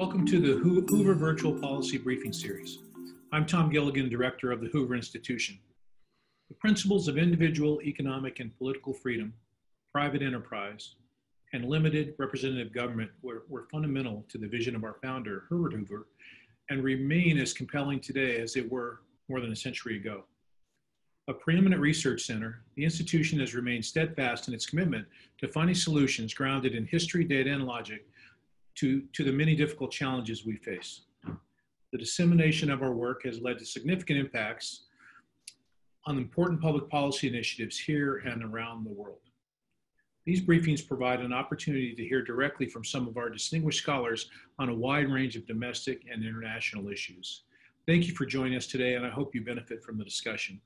Welcome to the Hoover Virtual Policy Briefing Series. I'm Tom Gilligan, Director of the Hoover Institution. The principles of individual economic and political freedom, private enterprise, and limited representative government were fundamental to the vision of our founder, Herbert Hoover, and remain as compelling today as they were more than a century ago. A preeminent research center, the institution has remained steadfast in its commitment to finding solutions grounded in history, data, and logic to the many difficult challenges we face. The dissemination of our work has led to significant impacts on important public policy initiatives here and around the world. These briefings provide an opportunity to hear directly from some of our distinguished scholars on a wide range of domestic and international issues. Thank you for joining us today, and I hope you benefit from the discussion.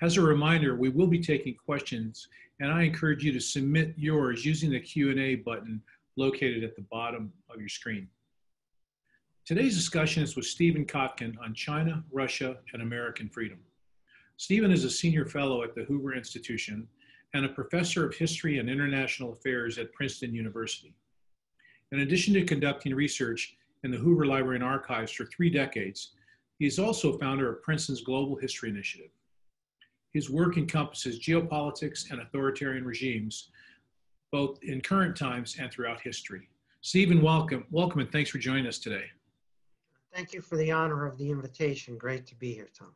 As a reminder, we will be taking questions, and I encourage you to submit yours using the Q&A button located at the bottom of your screen. Today's discussion is with Stephen Kotkin on China, Russia, and American freedom. Stephen is a senior fellow at the Hoover Institution and a professor of history and international affairs at Princeton University. In addition to conducting research in the Hoover Library and Archives for 3 decades, he is also founder of Princeton's Global History Initiative. His work encompasses geopolitics and authoritarian regimes, both in current times and throughout history. Stephen, welcome and thanks for joining us today. Thank you for the honor of the invitation. Great to be here, Tom.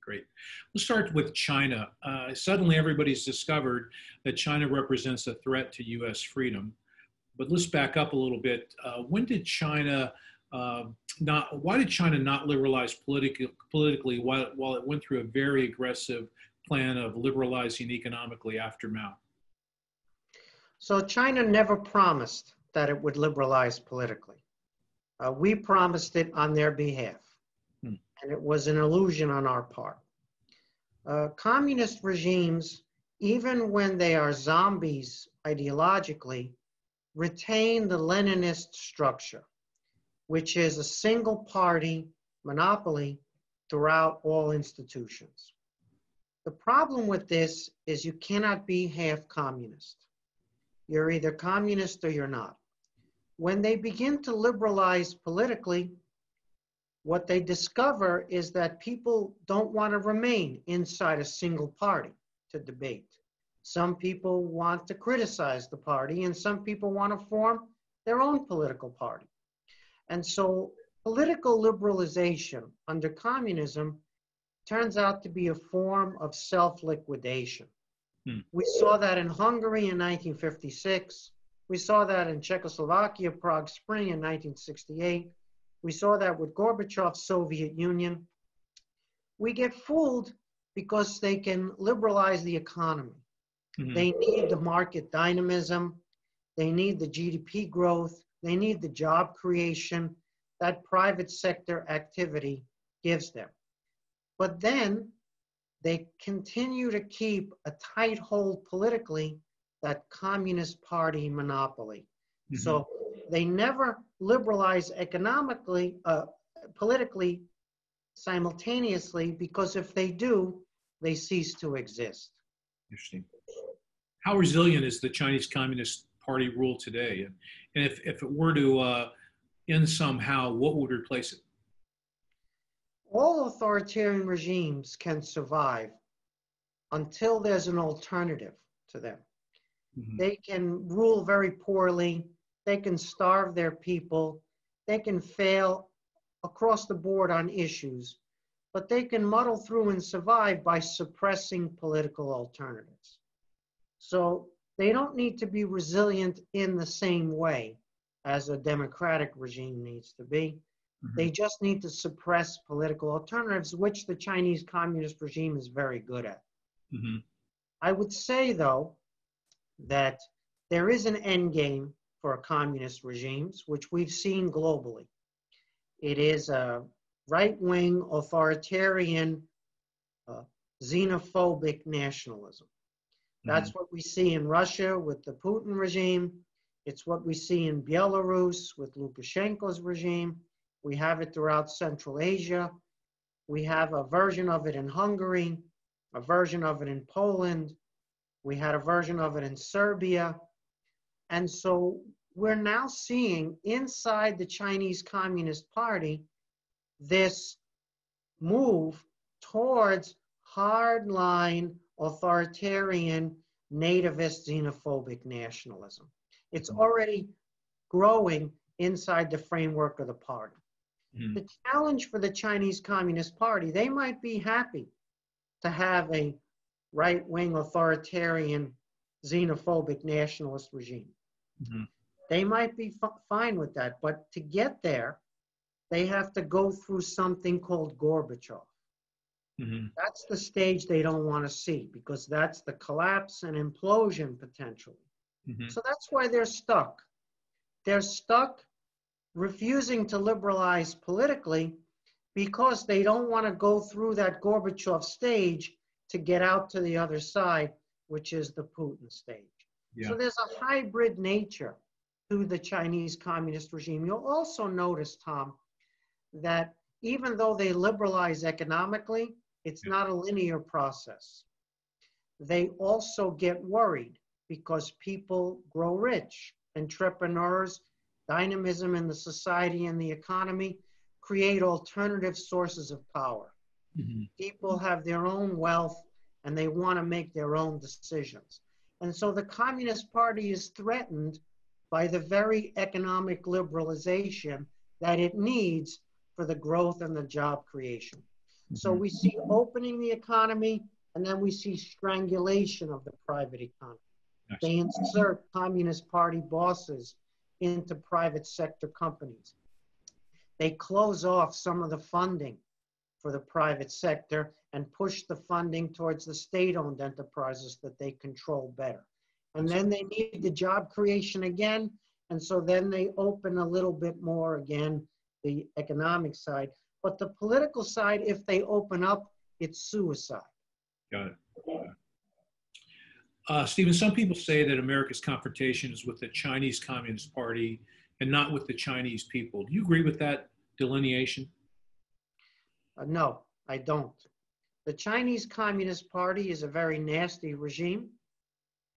Great. Let's start with China. Suddenly everybody's discovered that China represents a threat to U.S. freedom. But let's back up a little bit. Why did China not liberalize politically while it went through a very aggressive plan of liberalizing economically after Mao? So China never promised that it would liberalize politically. We promised it on their behalf, and it was an illusion on our part. Communist regimes, even when they are zombies ideologically, retain the Leninist structure, which is a single party monopoly throughout all institutions. The problem with this is you cannot be half communist. You're either communist or you're not. When they begin to liberalize politically, what they discover is that people don't want to remain inside a single party to debate. Some people want to criticize the party, and some people want to form their own political party. And so political liberalization under communism turns out to be a form of self-liquidation. We saw that in Hungary in 1956. We saw that in Czechoslovakia, Prague Spring in 1968. We saw that with Gorbachev's Soviet Union. We get fooled because they can liberalize the economy. They need the market dynamism. They need the GDP growth. They need the job creation that private sector activity gives them. But then they continue to keep a tight hold politically, that Communist Party monopoly. So they never liberalize economically, politically, simultaneously, because if they do, they cease to exist. Interesting. How resilient is the Chinese Communist Party rule today? And if it were to end somehow, what would replace it? All authoritarian regimes can survive until there's an alternative to them. They can rule very poorly. They can starve their people. They can fail across the board on issues, but they can muddle through and survive by suppressing political alternatives. So they don't need to be resilient in the same way as a democratic regime needs to be. They just need to suppress political alternatives, which the Chinese communist regime is very good at. I would say, though, that there is an end game for communist regimes, which we've seen globally. It is a right-wing, authoritarian, xenophobic nationalism. That's what we see in Russia with the Putin regime. It's what we see in Belarus with Lukashenko's regime. We have it throughout Central Asia. We have a version of it in Hungary, a version of it in Poland. We had a version of it in Serbia. And so we're now seeing inside the Chinese Communist Party this move towards hardline, authoritarian, nativist, xenophobic nationalism. It's already growing inside the framework of the party. Mm-hmm. The challenge for the Chinese Communist Party, they might be happy to have a right-wing, authoritarian, xenophobic nationalist regime. Mm-hmm. They might be fine with that, but to get there, they have to go through something called Gorbachev. Mm-hmm. That's the stage they don't want to see, because that's the collapse and implosion potentially. Mm-hmm. So that's why they're stuck. They're stuck refusing to liberalize politically because they don't want to go through that Gorbachev stage to get out to the other side, which is the Putin stage. Yeah. So there's a hybrid nature to the Chinese communist regime. You'll also notice, Tom, that even though they liberalize economically, it's not a linear process. They also get worried because people grow rich. Entrepreneurs, dynamism in the society and the economy create alternative sources of power. Mm-hmm. People have their own wealth and they want to make their own decisions. And so the Communist Party is threatened by the very economic liberalization that it needs for the growth and the job creation. Mm-hmm. So we see opening the economy, and then we see strangulation of the private economy. Nice. They insert Communist Party bosses into private sector companies. They close off some of the funding for the private sector and push the funding towards the state-owned enterprises that they control better. And then they need the job creation again, and so then they open a little bit more again, the economic side. But the political side, if they open up, it's suicide. Got it. Stephen, some people say that America's confrontation is with the Chinese Communist Party and not with the Chinese people. Do you agree with that delineation? No, I don't. The Chinese Communist Party is a very nasty regime,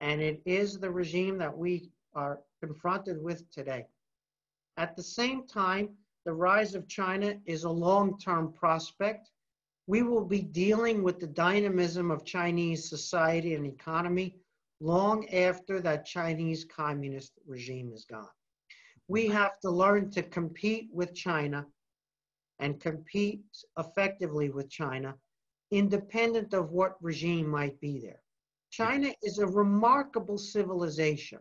and it is the regime that we are confronted with today. At the same time, the rise of China is a long-term prospect. We will be dealing with the dynamism of Chinese society and economy long after that Chinese communist regime is gone. We have to learn to compete with China and compete effectively with China, independent of what regime might be there. China is a remarkable civilization.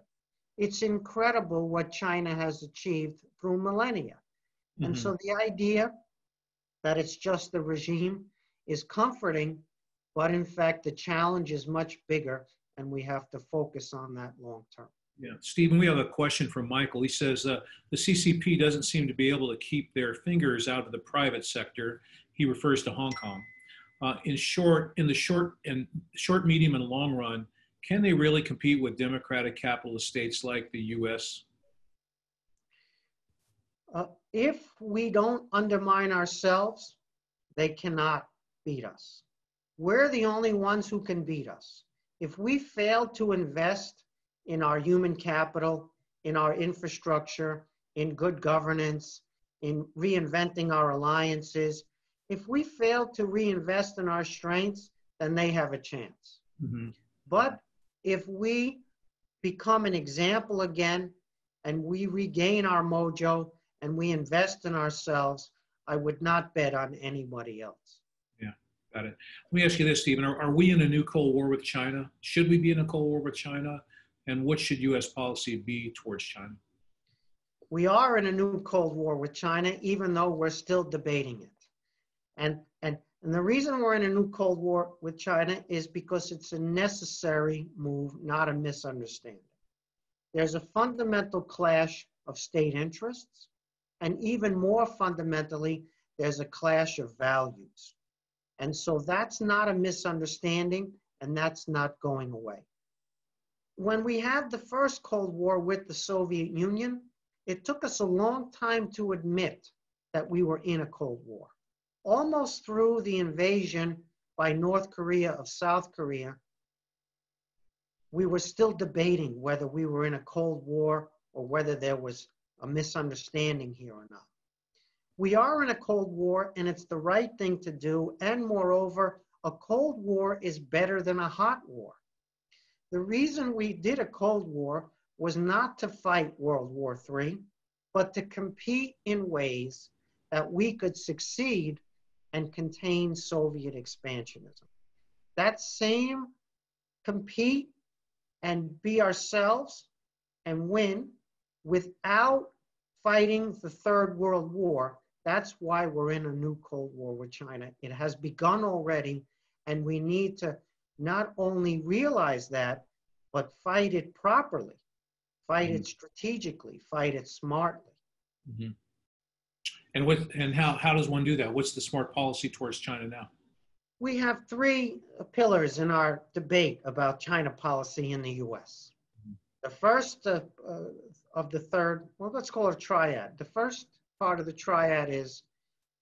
It's incredible what China has achieved through millennia. Mm-hmm. And so the idea that it's just the regime is comforting, but in fact, the challenge is much bigger, and we have to focus on that long term. Yeah, Stephen, we have a question from Michael. He says, the CCP doesn't seem to be able to keep their fingers out of the private sector. He refers to Hong Kong. In the short, medium, and long run, can they really compete with democratic capitalist states like the U.S.? If we don't undermine ourselves, they cannot beat us. We're the only ones who can beat us. If we fail to invest in our human capital, in our infrastructure, in good governance, in reinventing our alliances, if we fail to reinvest in our strengths, then they have a chance. Mm-hmm. But if we become an example again and we regain our mojo and we invest in ourselves, I would not bet on anybody else. Yeah, got it. Let me ask you this, Stephen. Are we in a new Cold War with China? Should we be in a Cold War with China? And what should U.S. policy be towards China? We are in a new Cold War with China, even though we're still debating it. And the reason we're in a new Cold War with China is because it's a necessary move, not a misunderstanding. There's a fundamental clash of state interests, and even more fundamentally, there's a clash of values. And so that's not a misunderstanding, and that's not going away. When we had the first Cold War with the Soviet Union, it took us a long time to admit that we were in a Cold War. Almost through the invasion by North Korea of South Korea, we were still debating whether we were in a Cold War or whether there was a misunderstanding here or not. We are in a Cold War, and it's the right thing to do. And moreover, a Cold War is better than a hot war. The reason we did a Cold War was not to fight World War III, but to compete in ways that we could succeed and contain Soviet expansionism. That same compete and be ourselves and win without fighting the Third World War. That's why we're in a new Cold War with China. It has begun already, and we need to not only realize that, but fight it properly, fight it strategically, fight it smartly. Mm-hmm. And how does one do that? What's the smart policy towards China now? We have three pillars in our debate about China policy in the U.S. Mm-hmm. The first of the third, well, let's call it a triad. The first part of the triad is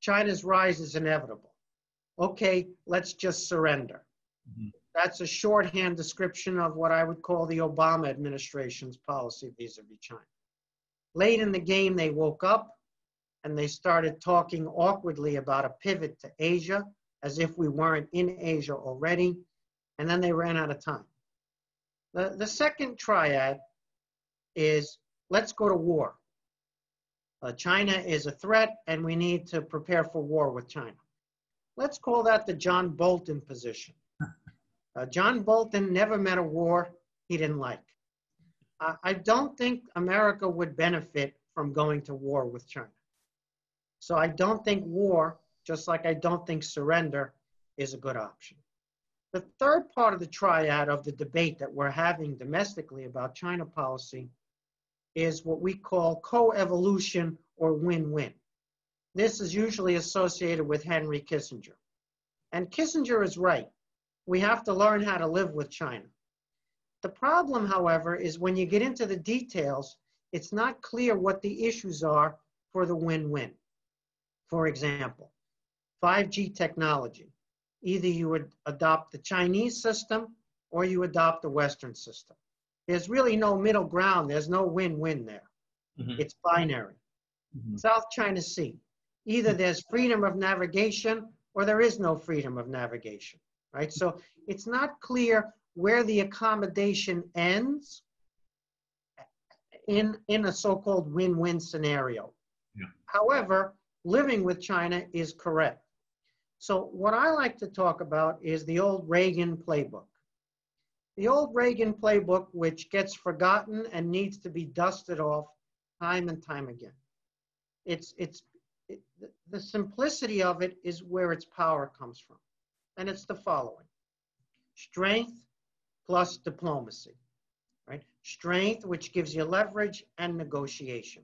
China's rise is inevitable. Okay, let's just surrender. Mm-hmm. That's a shorthand description of what I would call the Obama administration's policy vis-a-vis China. Late in the game, they woke up and they started talking awkwardly about a pivot to Asia, as if we weren't in Asia already, and then they ran out of time. The second triad is, let's go to war. China is a threat, and we need to prepare for war with China. Let's call that the John Bolton position. John Bolton never met a war he didn't like. I don't think America would benefit from going to war with China. So I don't think war, just like I don't think surrender, is a good option. The third part of the triad of the debate that we're having domestically about China policy is what we call co-evolution or win-win. This is usually associated with Henry Kissinger. And Kissinger is right. We have to learn how to live with China. The problem, however, is when you get into the details, it's not clear what the issues are for the win-win. For example, 5G technology. Either you would adopt the Chinese system or you adopt the Western system. There's really no middle ground. There's no win-win there. Mm-hmm. It's binary. Mm-hmm. South China Sea. Either there's freedom of navigation or there is no freedom of navigation, right? So it's not clear where the accommodation ends in a so-called win-win scenario. Yeah. However, living with China is correct. So what I like to talk about is the old Reagan playbook. The old Reagan playbook, which gets forgotten and needs to be dusted off time and time again. The simplicity of it is where its power comes from. And it's the following: strength plus diplomacy, right? Strength, which gives you leverage, and negotiation.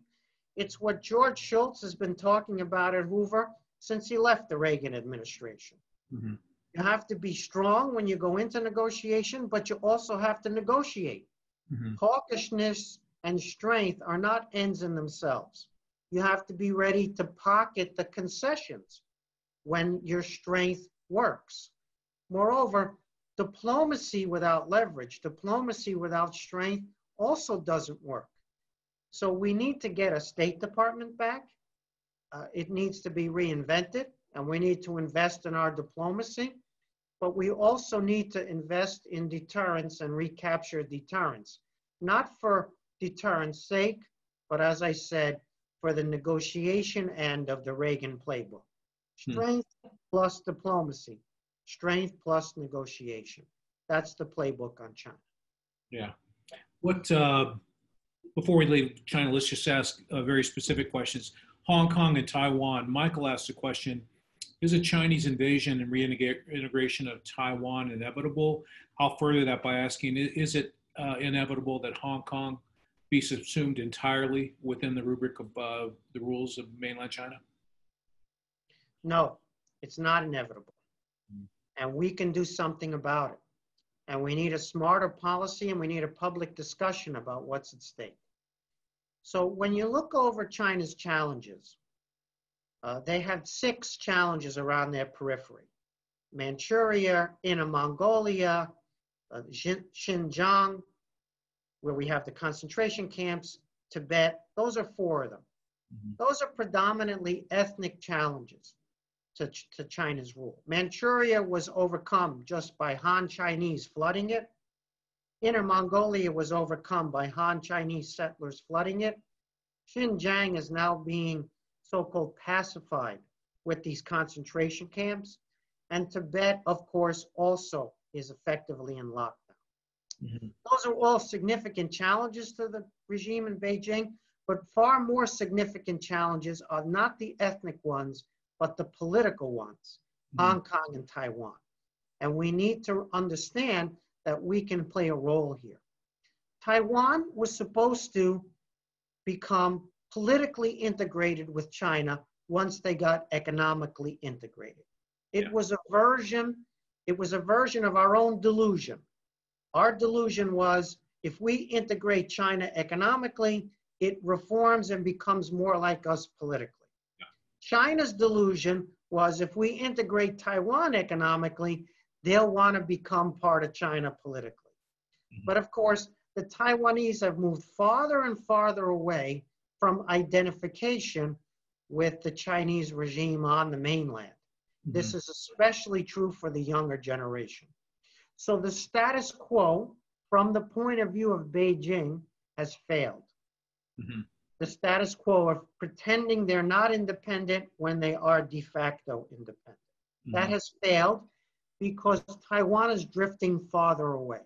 It's what George Shultz has been talking about at Hoover since he left the Reagan administration. Mm-hmm. You have to be strong when you go into negotiation, but you also have to negotiate. Mm-hmm. Hawkishness and strength are not ends in themselves. You have to be ready to pocket the concessions when your strength works. Moreover, diplomacy without leverage, diplomacy without strength also doesn't work. So we need to get a State Department back. It needs to be reinvented, and we need to invest in our diplomacy. But we also need to invest in deterrence and recapture deterrence, not for deterrence sake, but as I said, for the negotiation end of the Reagan playbook. Strength plus diplomacy, strength plus negotiation. That's the playbook on China. Yeah. Before we leave China, let's just ask very specific questions. Hong Kong and Taiwan. Michael asked a question: is a Chinese invasion and reintegration of Taiwan inevitable? I'll further that by asking, is it inevitable that Hong Kong be subsumed entirely within the rubric of the rules of mainland China? No, it's not inevitable. And we can do something about it. And we need a smarter policy, and we need a public discussion about what's at stake. So when you look over China's challenges, they have 6 challenges around their periphery: Manchuria, Inner Mongolia, Xinjiang, where we have the concentration camps, Tibet. Those are four of them. Those are predominantly ethnic challenges to China's rule. Manchuria was overcome just by Han Chinese flooding it. Inner Mongolia was overcome by Han Chinese settlers flooding it. Xinjiang is now being so-called pacified with these concentration camps. And Tibet, of course, also is effectively in lockdown. Those are all significant challenges to the regime in Beijing, but far more significant challenges are not the ethnic ones, but the political ones, Hong Kong and Taiwan. And we need to understand that we can play a role here. Taiwan was supposed to become politically integrated with China once they got economically integrated. It was a version of our own delusion. Our delusion was if we integrate China economically, it reforms and becomes more like us politically. China's delusion was if we integrate Taiwan economically, they'll want to become part of China politically. But of course, the Taiwanese have moved farther and farther away from identification with the Chinese regime on the mainland. This is especially true for the younger generation. So the status quo, from the point of view of Beijing, has failed. The status quo of pretending they're not independent when they are de facto independent. That has failed because Taiwan is drifting farther away.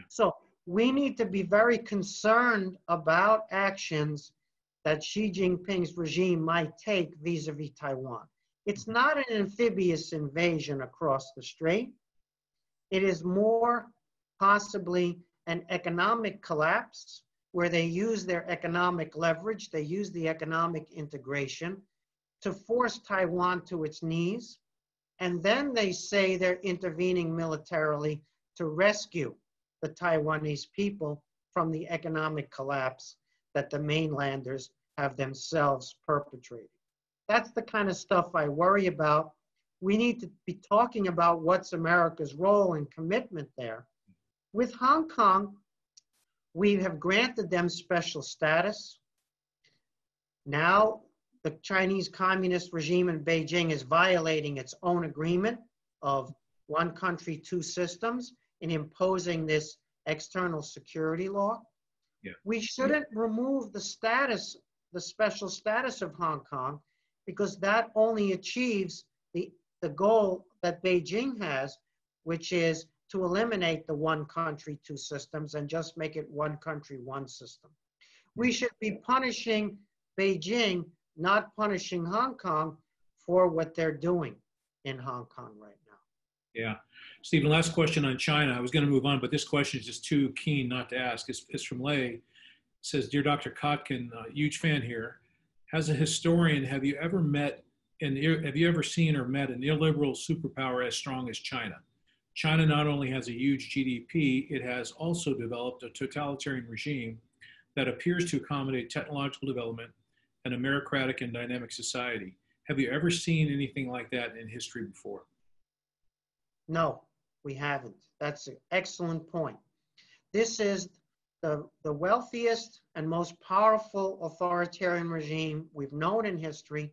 So we need to be very concerned about actions that Xi Jinping's regime might take vis-a-vis Taiwan. It's not an amphibious invasion across the strait. It is more possibly an economic collapse where they use their economic leverage, they use the economic integration to force Taiwan to its knees. And then they say they're intervening militarily to rescue the Taiwanese people from the economic collapse that the mainlanders have themselves perpetrated. That's the kind of stuff I worry about. We need to be talking about what's America's role and commitment there. With Hong Kong, we have granted them special status. Now, the Chinese Communist regime in Beijing is violating its own agreement of one country, two systems in imposing this external security law. We shouldn't remove the status, the special status of Hong Kong, because that only achieves the goal that Beijing has, which is to eliminate the one country, two systems and just make it one country, one system. We should be punishing Beijing, not punishing Hong Kong for what they're doing in Hong Kong right now. Yeah. Stephen, last question on China. I was going to move on, but this question is just too keen not to ask. It's from Lei. It says, Dear Dr. Kotkin, huge fan here. As a historian, have you ever seen or met a neoliberal superpower as strong as China? China not only has a huge GDP, it has also developed a totalitarian regime that appears to accommodate technological development and a meritocratic and dynamic society. Have you ever seen anything like that in history before? No, we haven't. That's an excellent point. This is the wealthiest and most powerful authoritarian regime we've known in history.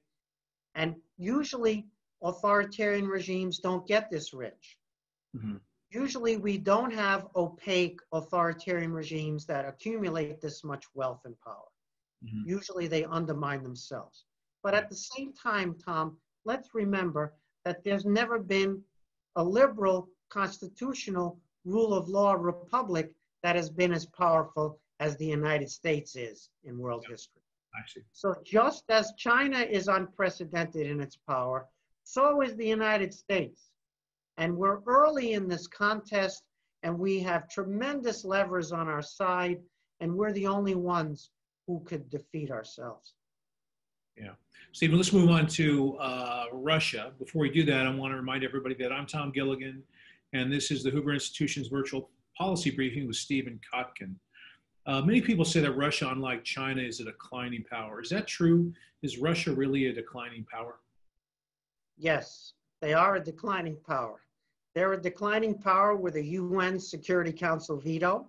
And usually authoritarian regimes don't get this rich. Usually we don't have opaque authoritarian regimes that accumulate this much wealth and power. Usually they undermine themselves. But at the same time, Tom, let's remember that there's never been a liberal constitutional rule of law republic that has been as powerful as the United States is in world history. I see. So just as China is unprecedented in its power, so is the United States. And we're early in this contest, and we have tremendous levers on our side, and we're the only ones who could defeat ourselves. Yeah. Stephen, let's move on to Russia. Before we do that, I want to remind everybody that I'm Tom Gilligan, and this is the Hoover Institution's virtual policy briefing with Stephen Kotkin. Many people say that Russia, unlike China, is a declining power. Is that true? Is Russia really a declining power? Yes, they are a declining power. They're a declining power with a UN Security Council veto.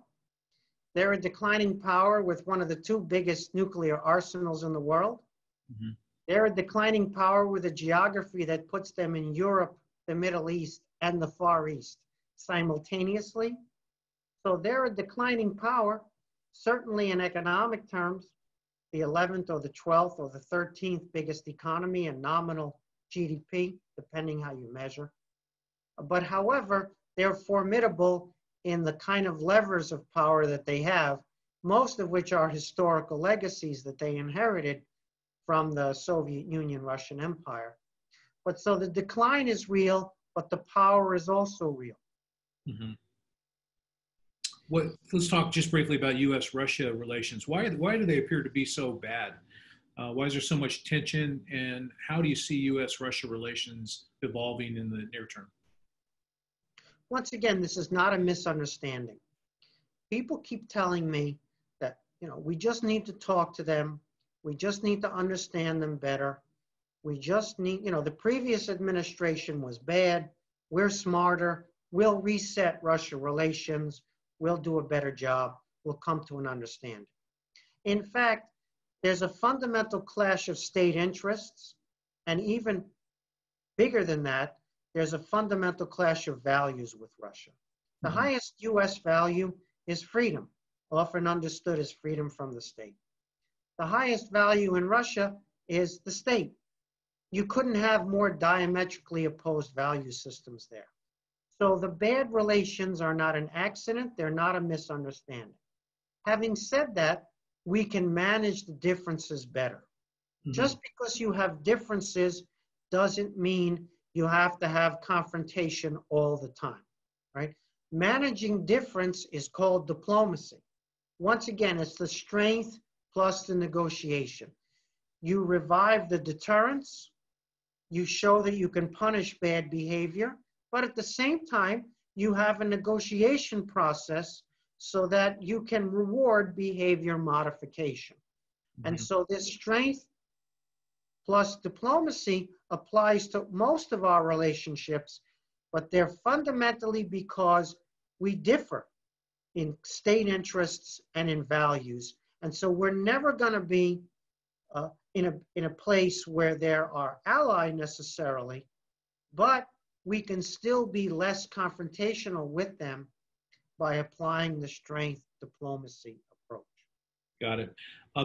They're a declining power with one of the two biggest nuclear arsenals in the world. Mm-hmm. They're a declining power with a geography that puts them in Europe, the Middle East, and the Far East simultaneously. So they're a declining power, certainly in economic terms, the 11th or the 12th or the 13th biggest economy in nominal GDP, depending how you measure. But however, they're formidable in the kind of levers of power that they have, most of which are historical legacies that they inherited from the Soviet Union, Russian Empire. But so the decline is real, but the power is also real. Mm-hmm. Let's talk just briefly about U.S.-Russia relations. Why do they appear to be so bad? Why is there so much tension, and how do you see U.S.-Russia relations evolving in the near term? Once again, this is not a misunderstanding. People keep telling me that, we just need to talk to them. We just need to understand them better. We just need, the previous administration was bad. We're smarter. We'll reset Russia relations. We'll do a better job. We'll come to an understanding. In fact, there's a fundamental clash of state interests, and even bigger than that, there's a fundamental clash of values with Russia. The Mm-hmm. highest US value is freedom, often understood as freedom from the state. The highest value in Russia is the state. You couldn't have more diametrically opposed value systems there. So the bad relations are not an accident, they're not a misunderstanding. Having said that, we can manage the differences better. Mm-hmm. Just because you have differences doesn't mean you have to have confrontation all the time, right? Managing difference is called diplomacy. Once again, it's the strength plus the negotiation. You revive the deterrence, you show that you can punish bad behavior, but at the same time, you have a negotiation process so that you can reward behavior modification. Mm-hmm. And so this strength plus diplomacy applies to most of our relationships, but they're fundamentally because we differ in state interests and in values. And so we're never going to be in a place where there are allies necessarily, but we can still be less confrontational with them by applying the strength diplomacy approach. Got it.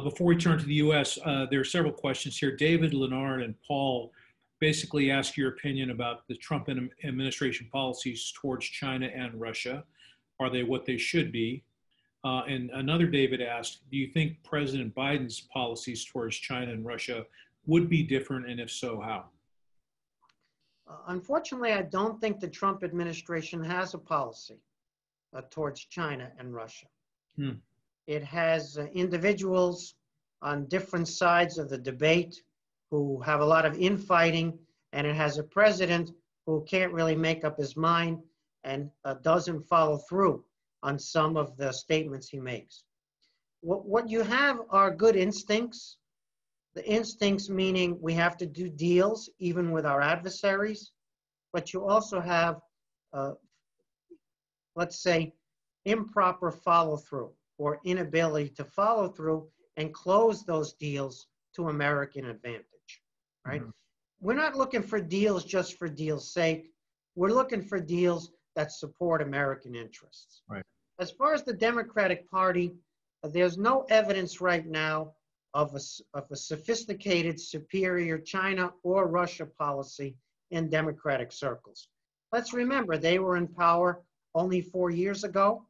Before we turn to the U.S., there are several questions here. David, Leonard, and Paul basically ask your opinion about the Trump administration policies towards China and Russia. Are they what they should be? And another David asked, do you think President Biden's policies towards China and Russia would be different, and if so, how? Unfortunately, I don't think the Trump administration has a policy towards China and Russia. It has individuals on different sides of the debate who have a lot of infighting, and it has a president who can't really make up his mind and doesn't follow through on some of the statements he makes. What you have are good instincts. The instincts meaning we have to do deals even with our adversaries, but you also have, let's say, improper follow-through or inability to follow through and close those deals to American advantage, right? Mm-hmm. We're not looking for deals just for deal's sake. We're looking for deals that support American interests. Right. As far as the Democratic Party, there's no evidence right now of a sophisticated, superior China or Russia policy in Democratic circles. Let's remember, they were in power only 4 years ago,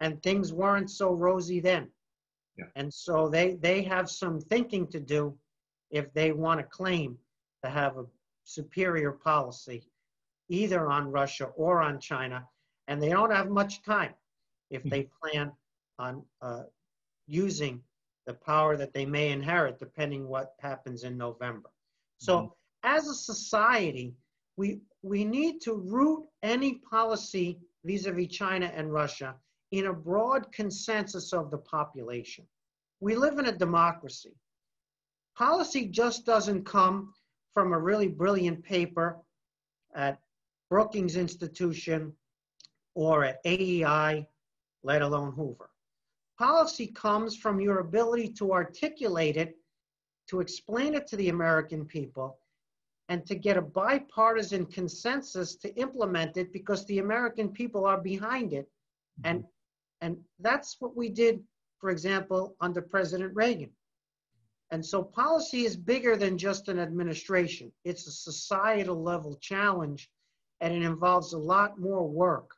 and things weren't so rosy then. Yeah. And so they have some thinking to do if they want to claim to have a superior policy, either on Russia or on China, and they don't have much time if they plan on using the power that they may inherit, depending what happens in November. So as a society, we need to root any policy vis-a-vis China and Russia in a broad consensus of the population. We live in a democracy. Policy just doesn't come from a really brilliant paper at Brookings Institution or at AEI, let alone Hoover. policy comes from your ability to articulate it, to explain it to the American people, and to get a bipartisan consensus to implement it, because the American people are behind it. And that's what we did, for example, under President Reagan. And so policy is bigger than just an administration. It's a societal level challenge, and it involves a lot more work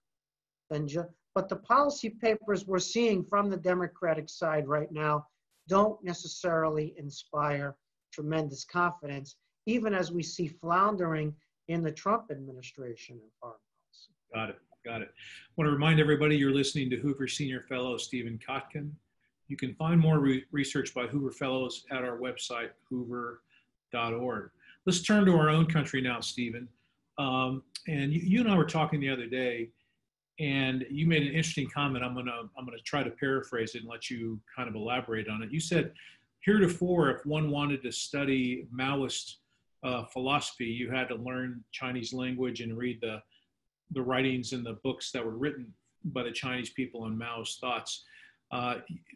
than just, but the policy papers we're seeing from the Democratic side right now don't necessarily inspire tremendous confidence, even as we see floundering in the Trump administration and foreign policy. Got it. Got it. I want to remind everybody you're listening to Hoover Senior Fellow Stephen Kotkin. You can find more research by Hoover Fellows at our website, hoover.org. Let's turn to our own country now, Stephen. And you and I were talking the other day, and you made an interesting comment. I'm gonna try to paraphrase it and let you kind of elaborate on it. You said, heretofore, if one wanted to study Maoist philosophy, you had to learn Chinese language and read the writings and the books that were written by the Chinese people on Mao's thoughts.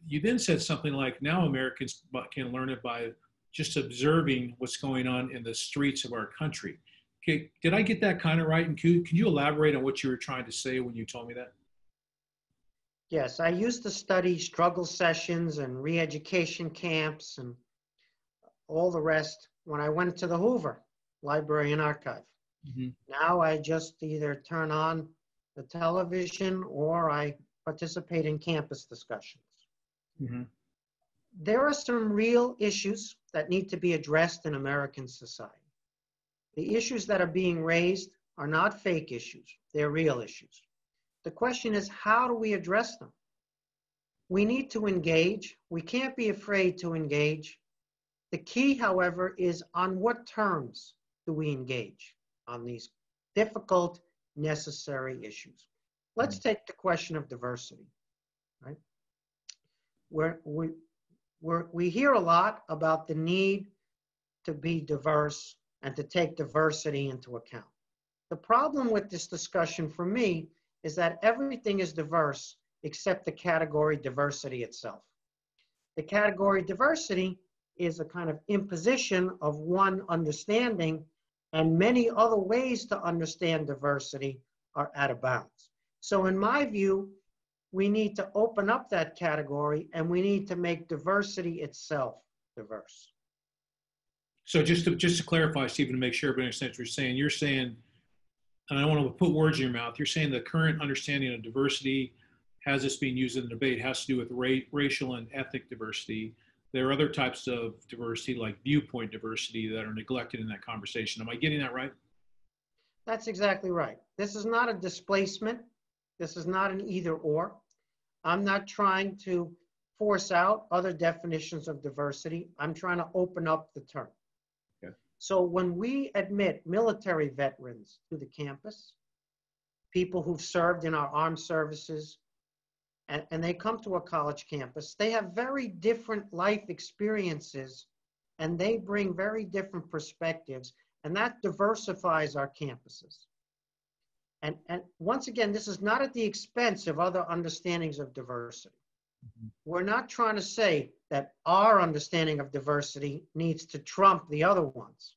You then said something like, now Americans can learn it by just observing what's going on in the streets of our country. Okay, did I get that kind of right? And can you elaborate on what you were trying to say when you told me that? Yes, I used to study struggle sessions and re-education camps and all the rest when I went to the Hoover Library and Archive. Now I just either turn on the television or I participate in campus discussions. There are some real issues that need to be addressed in American society. The issues that are being raised are not fake issues, they're real issues. The question is, how do we address them? We need to engage. We can't be afraid to engage. The key, however, is on what terms do we engage on these difficult, necessary issues. Let's take the question of diversity, right? We hear a lot about the need to be diverse and to take diversity into account. The problem with this discussion for me is that everything is diverse except the category diversity itself. The category diversity is a kind of imposition of one understanding, and many other ways to understand diversity are out of bounds. So in my view, we need to open up that category and we need to make diversity itself diverse. So just to clarify, Stephen, to make sure everybody understands what you're saying, and I don't want to put words in your mouth, you're saying the current understanding of diversity, as it's being used in the debate, has to do with racial and ethnic diversity. There are other types of diversity, like viewpoint diversity, that are neglected in that conversation. Am I getting that right? That's exactly right. This is not a displacement. This is not an either or. I'm not trying to force out other definitions of diversity. I'm trying to open up the term. Okay. So when we admit military veterans to the campus, people who've served in our armed services, and they come to a college campus, they have very different life experiences and they bring very different perspectives, and that diversifies our campuses. And once again, this is not at the expense of other understandings of diversity. We're not trying to say that our understanding of diversity needs to trump the other ones.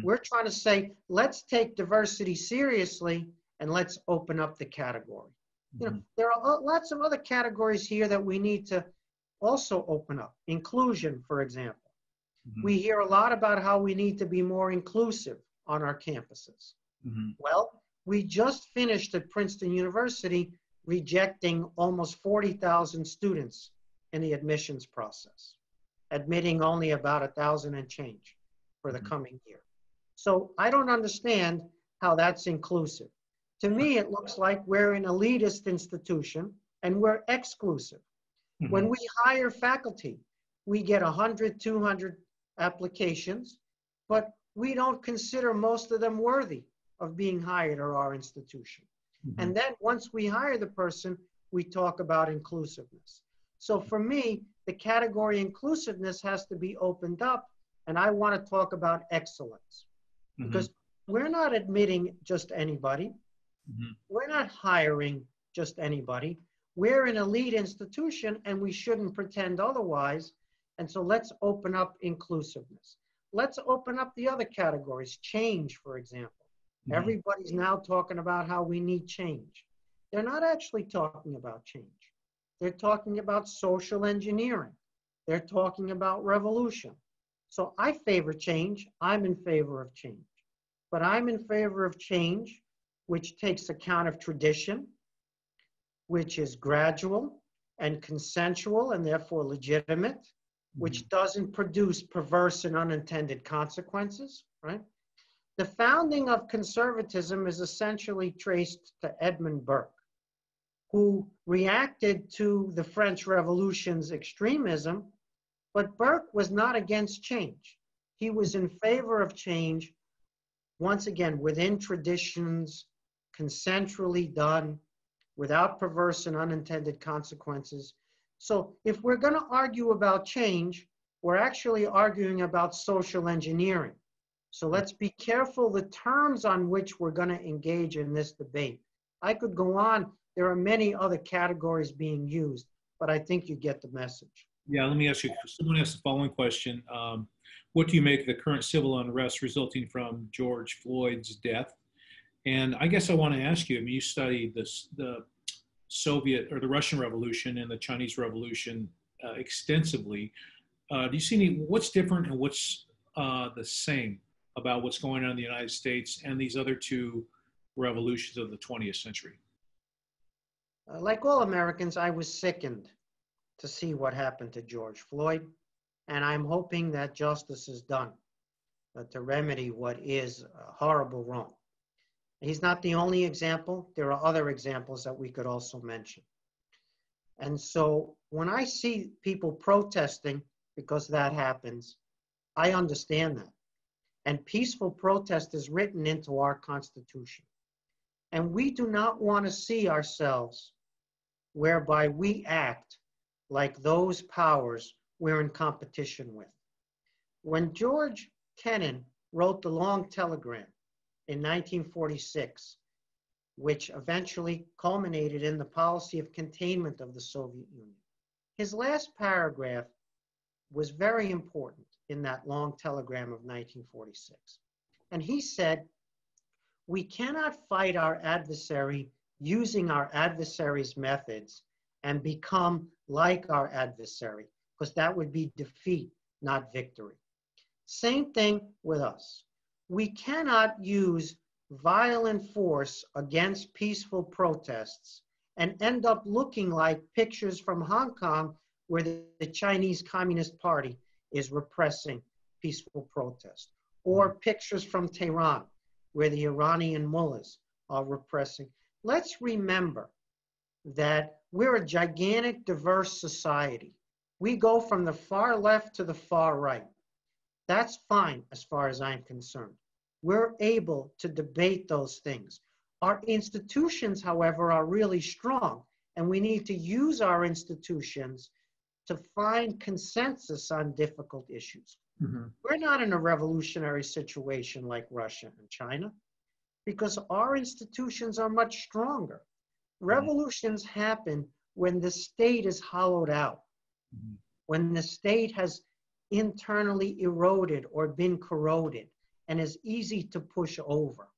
We're trying to say, let's take diversity seriously and let's open up the category. You know, there are lots of other categories here that we need to also open up. Inclusion, for example. We hear a lot about how we need to be more inclusive on our campuses. Well, we just finished at Princeton University rejecting almost 40,000 students in the admissions process, admitting only about 1,000 and change for the coming year. So I don't understand how that's inclusive. To me, it looks like we're an elitist institution and we're exclusive. When we hire faculty, we get 100, 200 applications, but we don't consider most of them worthy of being hired at our institution. And then once we hire the person, we talk about inclusiveness. So for me, the category inclusiveness has to be opened up, and I want to talk about excellence. Because we're not admitting just anybody. We're not hiring just anybody. we're an elite institution and we shouldn't pretend otherwise. And so let's open up inclusiveness. Let's open up the other categories. Change, for example. Everybody's now talking about how we need change. They're not actually talking about change. They're talking about social engineering. They're talking about revolution. So I favor change. I'm in favor of change. But I'm in favor of change which takes account of tradition, which is gradual and consensual and therefore legitimate, which doesn't produce perverse and unintended consequences, right? The founding of conservatism is essentially traced to Edmund Burke, who reacted to the French Revolution's extremism, but Burke was not against change. He was in favor of change, once again, within traditions, consensually done, without perverse and unintended consequences. So if we're going to argue about change, we're actually arguing about social engineering. So let's be careful the terms on which we're going to engage in this debate. I could go on. There are many other categories being used, but I think you get the message. Yeah, let me ask you, someone asked the following question. What do you make of the current civil unrest resulting from George Floyd's death? And I guess I want to ask you, I mean, you studied the Soviet or the Russian Revolution and the Chinese Revolution extensively. Do you see what's different and what's the same about what's going on in the United States and these other two revolutions of the 20th century? Like all Americans, I was sickened to see what happened to George Floyd, and I'm hoping that justice is done to remedy what is a horrible wrong. He's not the only example. There are other examples that we could also mention. And so when I see people protesting because that happens, I understand that. And peaceful protest is written into our Constitution. And we do not want to see ourselves whereby we act like those powers we're in competition with. When George Kennan wrote the long telegram in 1946, which eventually culminated in the policy of containment of the Soviet Union, his last paragraph was very important in that long telegram of 1946. And he said, we cannot fight our adversary using our adversary's methods and become like our adversary, because that would be defeat, not victory. Same thing with us. We cannot use violent force against peaceful protests and end up looking like pictures from Hong Kong where the Chinese Communist Party is repressing peaceful protest, or pictures from Tehran where the Iranian mullahs are repressing. Let's remember that we're a gigantic, diverse society. We go from the far left to the far right. That's fine as far as I'm concerned. We're able to debate those things. Our institutions, however, are really strong, and we need to use our institutions to find consensus on difficult issues. We're not in a revolutionary situation like Russia and China because our institutions are much stronger. Revolutions happen when the state is hollowed out, when the state has internally eroded or been corroded and is easy to push over.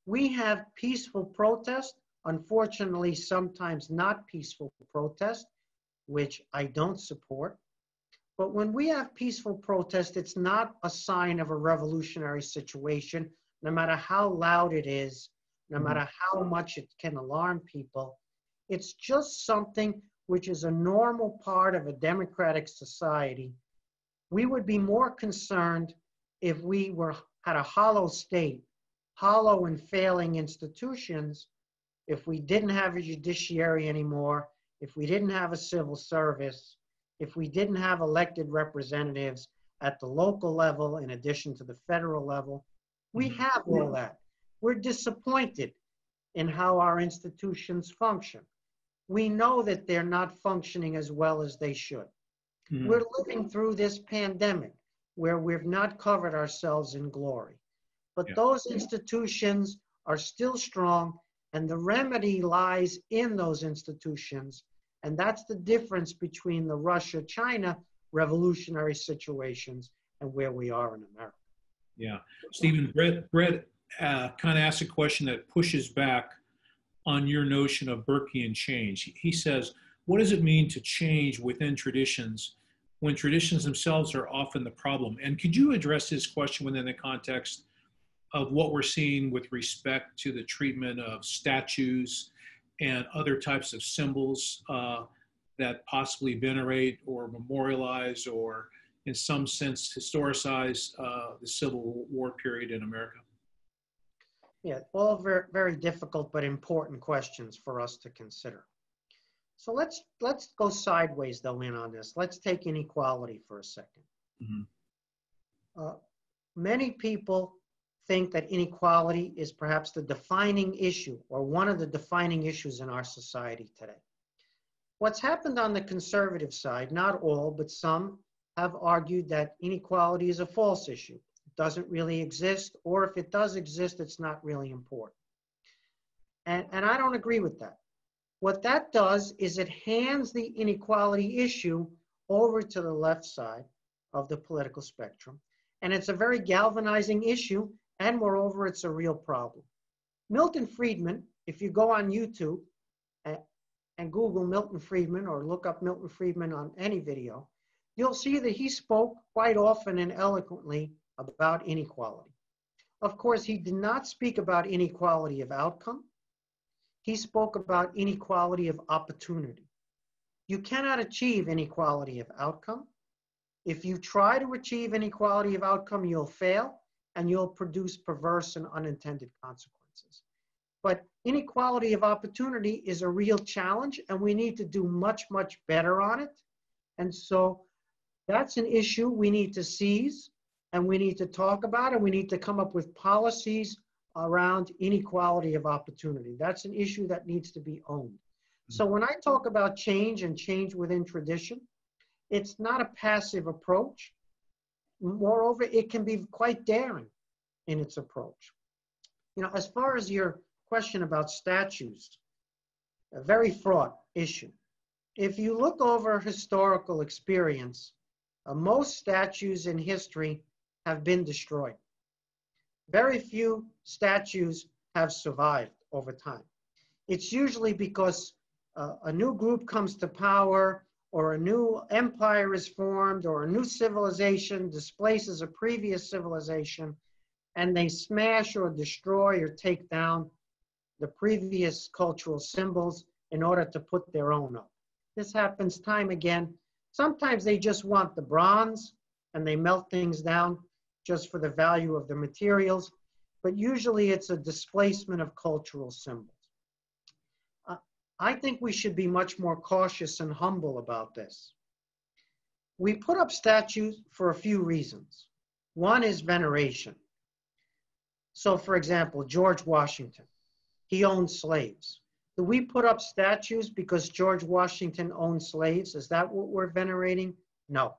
We have peaceful protest, unfortunately, sometimes not peaceful protest, which I don't support. But when we have peaceful protest, it's not a sign of a revolutionary situation, no matter how loud it is, no matter how much it can alarm people. It's just something which is a normal part of a democratic society. We would be more concerned if we had a hollow state, hollow and failing institutions, if we didn't have a judiciary anymore, if we didn't have a civil service, if we didn't have elected representatives at the local level in addition to the federal level. We have all that. We're disappointed in how our institutions function. We know that they're not functioning as well as they should. We're living through this pandemic where we've not covered ourselves in glory. But those institutions are still strong, And the remedy lies in those institutions. And that's the difference between the Russia-China revolutionary situations and where we are in America. Yeah. Stephen, Brett kind of asked a question that pushes back on your notion of Burkean change. He says, what does it mean to change within traditions when traditions themselves are often the problem? And could you address this question within the context of what we're seeing with respect to the treatment of statues and other types of symbols that possibly venerate or memorialize or in some sense historicize the Civil War period in America? Yeah, all very, very difficult but important questions for us to consider. So let's go sideways though in on this. Let's take inequality for a second. Mm-hmm. Many people think that inequality is perhaps the defining issue or one of the defining issues in our society today. What's happened on the conservative side, not all, but some have argued that inequality is a false issue. It doesn't really exist, or if it does exist, it's not really important. And I don't agree with that. What that does is it hands the inequality issue over to the left side of the political spectrum. And it's a very galvanizing issue, and moreover, it's a real problem. Milton Friedman, if you go on YouTube and Google Milton Friedman or look up Milton Friedman on any video, you'll see that he spoke quite often and eloquently about inequality. Of course, he did not speak about inequality of outcome. He spoke about inequality of opportunity. You cannot achieve inequality of outcome. If you try to achieve inequality of outcome, you'll fail and you'll produce perverse and unintended consequences. But inequality of opportunity is a real challenge, and we need to do much, much better on it. And so that's an issue we need to seize, and we need to talk about, and we need to come up with policies around inequality of opportunity. That's an issue that needs to be owned. So when I talk about change and change within tradition, it's not a passive approach. Moreover, it can be quite daring in its approach. You know, as far as your question about statues, a very fraught issue. If you look over historical experience, most statues in history have been destroyed. Very few statues have survived over time. It's usually because a new group comes to power, or a new empire is formed, or a new civilization displaces a previous civilization, and they smash or destroy or take down the previous cultural symbols in order to put their own up. This happens time again. Sometimes they just want the bronze and they melt things down just for the value of the materials, but usually it's a displacement of cultural symbols. I think we should be much more cautious and humble about this. We put up statues for a few reasons. One is veneration. So for example, George Washington, he owned slaves. Do we put up statues because George Washington owned slaves? Is that what we're venerating? No.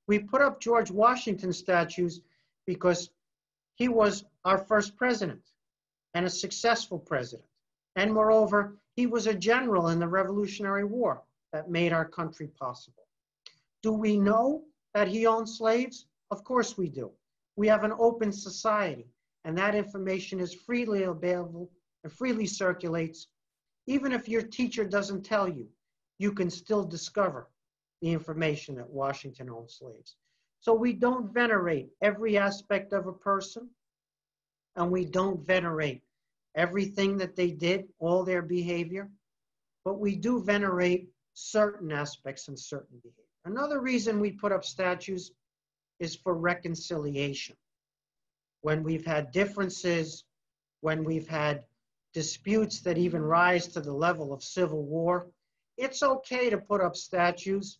We put up George Washington statues because he was our first president and a successful president. And moreover, he was a general in the Revolutionary War that made our country possible. Do we know that he owned slaves? Of course we do. We have an open society, and that information is freely available and freely circulates. Even if your teacher doesn't tell you, you can still discover the information that Washington owned slaves. So we don't venerate every aspect of a person, and we don't venerate everything that they did, all their behavior, but we do venerate certain aspects and certain behavior. Another reason we put up statues is for reconciliation. When we've had differences, when we've had disputes that even rise to the level of civil war, it's okay to put up statues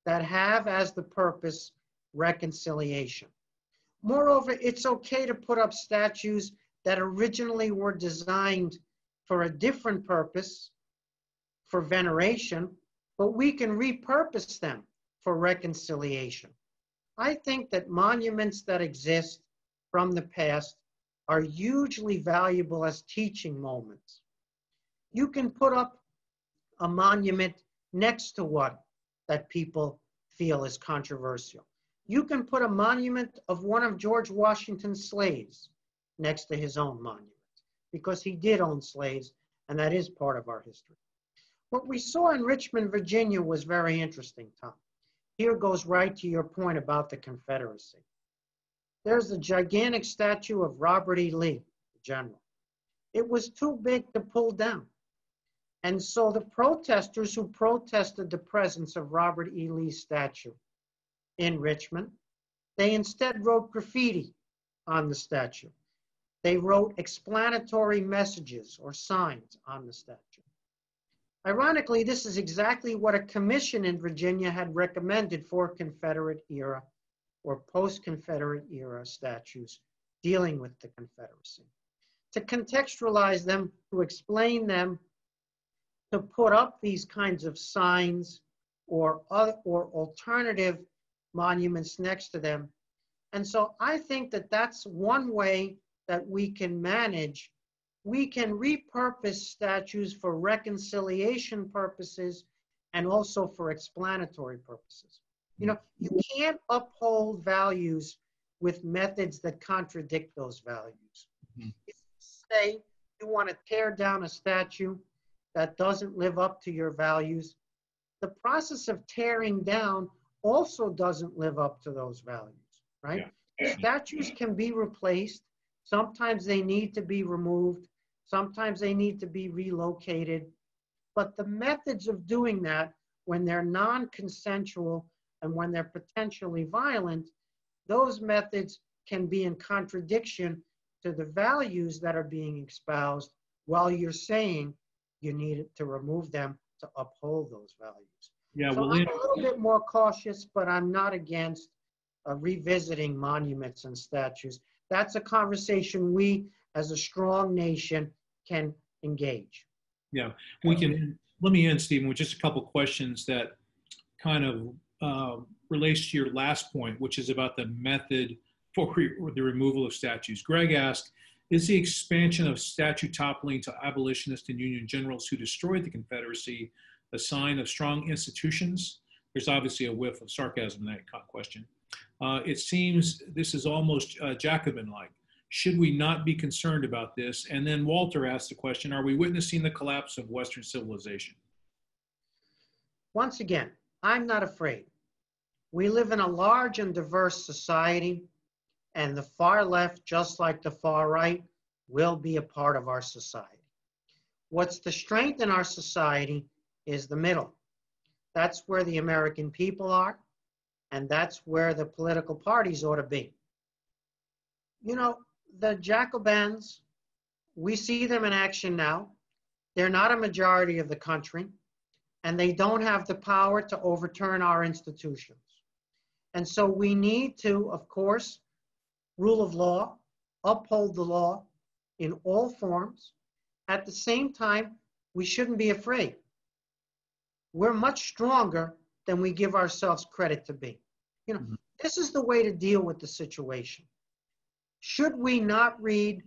that have as the purpose reconciliation. Moreover, it's okay to put up statues that originally were designed for a different purpose, for veneration, but we can repurpose them for reconciliation. I think that monuments that exist from the past are hugely valuable as teaching moments. You can put up a monument next to one that people feel is controversial. You can put a monument of one of George Washington's slaves next to his own monument, because he did own slaves, and that is part of our history. What we saw in Richmond, Virginia was very interesting, Tom. Here goes right to your point about the Confederacy. There's a gigantic statue of Robert E. Lee, the general. It was too big to pull down. And so the protesters who protested the presence of Robert E. Lee's statue in Richmond, they instead wrote graffiti on the statue. They wrote explanatory messages or signs on the statue. Ironically, this is exactly what a commission in Virginia had recommended for Confederate era or post-Confederate era statues dealing with the Confederacy. To contextualize them, to explain them, to put up these kinds of signs or alternative monuments next to them. And so I think that that's one way that we can manage. We can repurpose statues for reconciliation purposes and also for explanatory purposes. You know, you can't uphold values with methods that contradict those values. If you say you want to tear down a statue that doesn't live up to your values, the process of tearing down also doesn't live up to those values, right? Yeah. Statues can be replaced. Sometimes they need to be removed. Sometimes they need to be relocated. But the methods of doing that, when they're non-consensual and when they're potentially violent, those methods can be in contradiction to the values that are being espoused while you're saying you need to remove them to uphold those values. Yeah, so I'm a little bit more cautious, but I'm not against revisiting monuments and statues. That's a conversation we, as a strong nation, can engage. Yeah, we can. Let me end, Stephen, with just a couple questions that kind of relates to your last point, which is about the method for the removal of statues. Greg asked, is the expansion of statue toppling to abolitionists and Union generals who destroyed the Confederacy a sign of strong institutions? There's obviously a whiff of sarcasm in that question. It seems this is almost Jacobin-like. Should we not be concerned about this? And then Walter asked the question, are we witnessing the collapse of Western civilization? Once again, I'm not afraid. We live in a large and diverse society, and the far left, just like the far right, will be a part of our society. What's the strength in our society is the middle. That's where the American people are, and that's where the political parties ought to be. You know, the Jacobins, we see them in action now. They're not a majority of the country, and they don't have the power to overturn our institutions. And so we need to, of course, rule of law, uphold the law in all forms. At the same time, we shouldn't be afraid. We're much stronger than we give ourselves credit to be. You know, this is the way to deal with the situation. Should we not read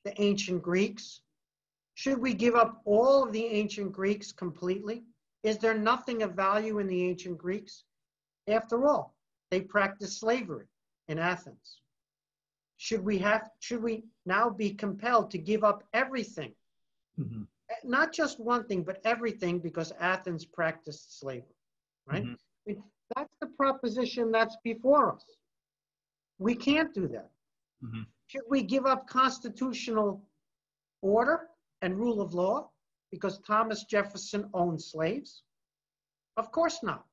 the ancient Greeks? Should we give up all of the ancient Greeks completely? Is there nothing of value in the ancient Greeks? After all, they practiced slavery in Athens. Should we now be compelled to give up everything? Not just one thing, but everything, because Athens practiced slavery, right? I mean, that's the proposition that's before us. We can't do that. Should we give up constitutional order and rule of law because Thomas Jefferson owned slaves? Of course not.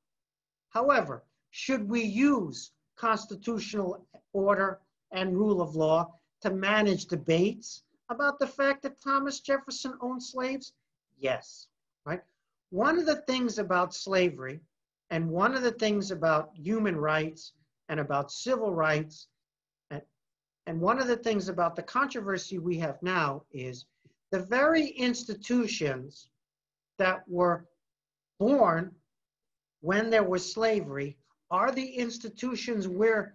However, should we use constitutional order and rule of law to manage debates about the fact that Thomas Jefferson owned slaves? Yes, right? One of the things about slavery and one of the things about human rights and about civil rights and one of the things about the controversy we have now is the very institutions that were born when there was slavery are the institutions where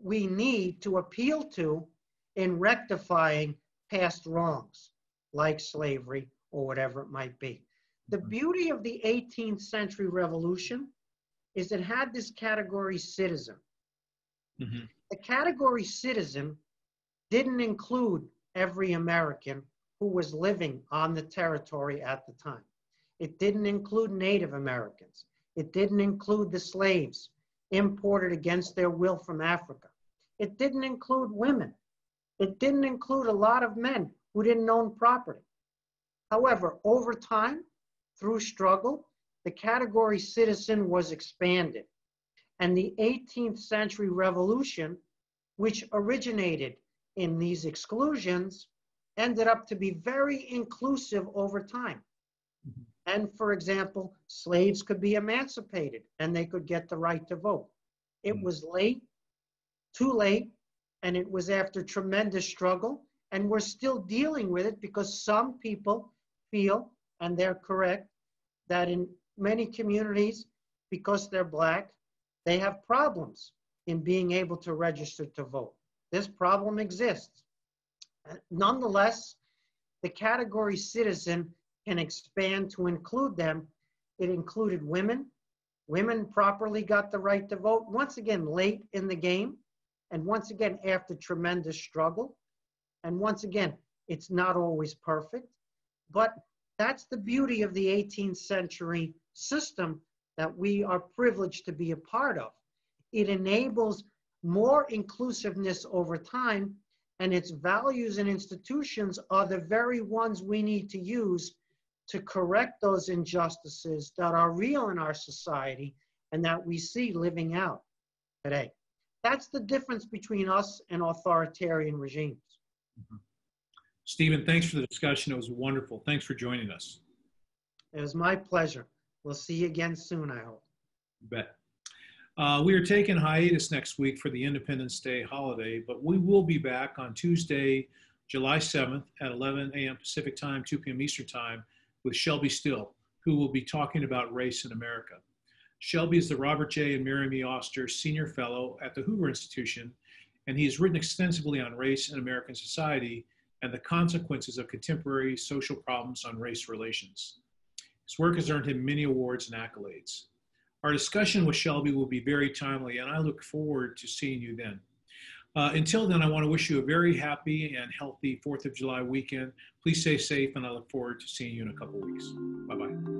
we need to appeal to in rectifying past wrongs, like slavery or whatever it might be. The beauty of the 18th century revolution is it had this category citizen. Mm-hmm. The category citizen didn't include every American who was living on the territory at the time. It didn't include Native Americans. It didn't include the slaves imported against their will from Africa. It didn't include women. It didn't include a lot of men who didn't own property. However, over time, through struggle, the category citizen was expanded. And the 18th century revolution, which originated in these exclusions, ended up to be very inclusive over time. Mm-hmm. And for example, slaves could be emancipated and they could get the right to vote. It was late, too late, and it was after tremendous struggle, and we're still dealing with it because some people feel, and they're correct, that in many communities, because they're Black, they have problems in being able to register to vote. This problem exists. Nonetheless, the category citizen can expand to include them. It included women. Women properly got the right to vote, once again, late in the game, and once again, after tremendous struggle. And once again, it's not always perfect, but that's the beauty of the 18th century system that we are privileged to be a part of. It enables more inclusiveness over time, and its values and institutions are the very ones we need to use to correct those injustices that are real in our society and that we see living out today. That's the difference between us and authoritarian regimes. Mm-hmm. Stephen, thanks for the discussion. It was wonderful. Thanks for joining us. It was my pleasure. We'll see you again soon, I hope. You bet. We are taking hiatus next week for the Independence Day holiday, but we will be back on Tuesday, July 7th at 11 a.m. Pacific time, 2 p.m. Eastern time with Shelby Still, who will be talking about race in America. Shelby is the Robert J. and Miriam E. Oster Senior Fellow at the Hoover Institution, and he has written extensively on race in American society and the consequences of contemporary social problems on race relations. His work has earned him many awards and accolades. Our discussion with Shelby will be very timely, and I look forward to seeing you then. Until then, I want to wish you a very happy and healthy 4th of July weekend. Please stay safe, and I look forward to seeing you in a couple weeks. Bye-bye.